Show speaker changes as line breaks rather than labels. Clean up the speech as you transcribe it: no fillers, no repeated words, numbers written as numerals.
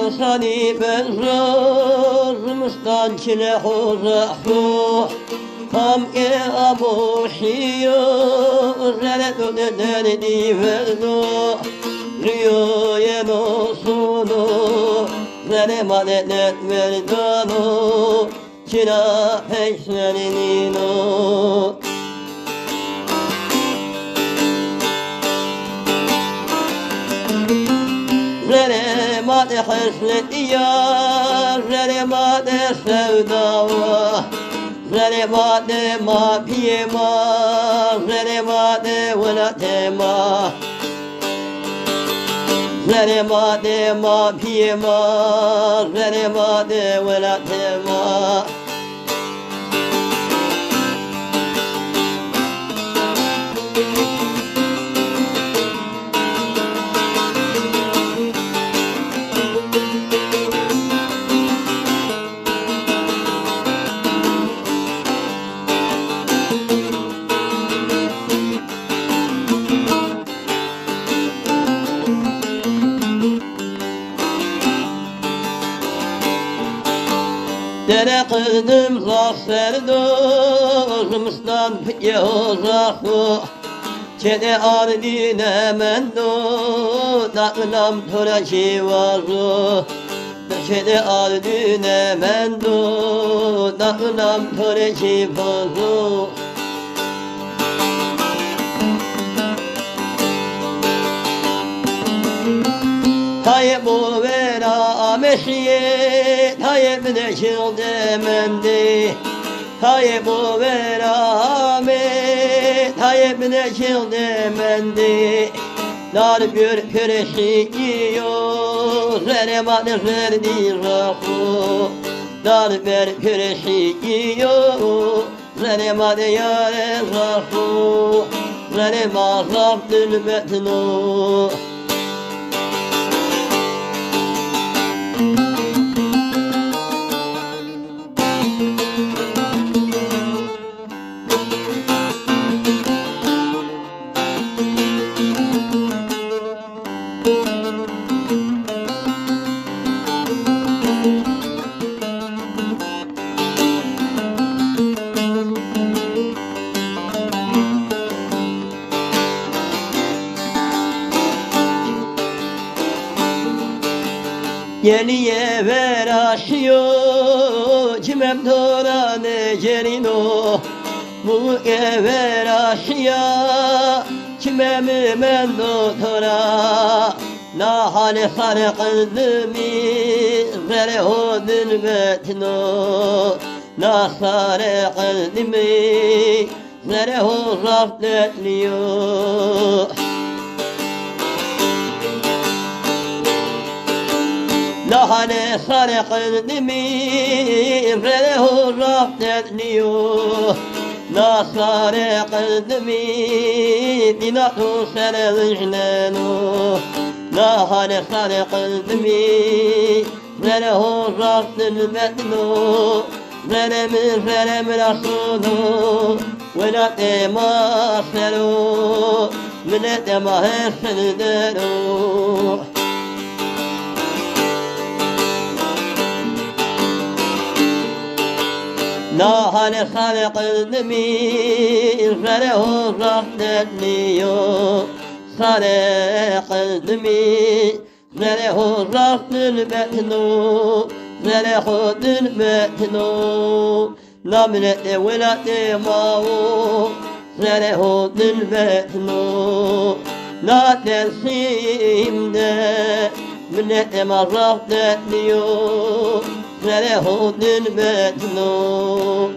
قصني بنزور مستنشل حزحو قام أبو حيو زلت ندي فردو ريو ينصونو زلما ندت مردانو شنا حسنينو زلمات حسن يا زلمات سوداوة زلمات ما بيما زلمات ولا تما زلمات ما بيما زلمات ولا تما Dere kızdım zasserdoz Mustan pike ozakı Çede ardine mendo Naklam tora şivazu Çede ardine mendo Naklam tora şivazu Tayyip o vera ameşiye Tayyip ne şilde mendi Tayyip o vera ame Tayyip ne şilde mendi Nar bir püreşi yiyor Zeremadı verdi rahu Nar bir püreşi yiyor Zeremadı yâre rahu Zeremazak dülbetnu Yeniye veraşıyor Cimem torane gelino Bu everaşya Cimem mendo tora La hale hale kıldımı Zere hodun betno La sare kıldımı Zere hozaf detliyor Lahane sare kıldımı Vrehu rahmetliyo La sare kıldımı Dinatu sere vicnenu Lahane sare kıldımı Vrehu rahmetliyo Verem rasulu Vela tema selu Vela tema hessederu La hale hale kıldımı Zerehu rahmetliyo Sare kıldımı Zerehu rahdül betnu Zerehu dül betnu نملة ولد ماو سره البتنو لا تنسيم ده من مرات نيو سره البتنو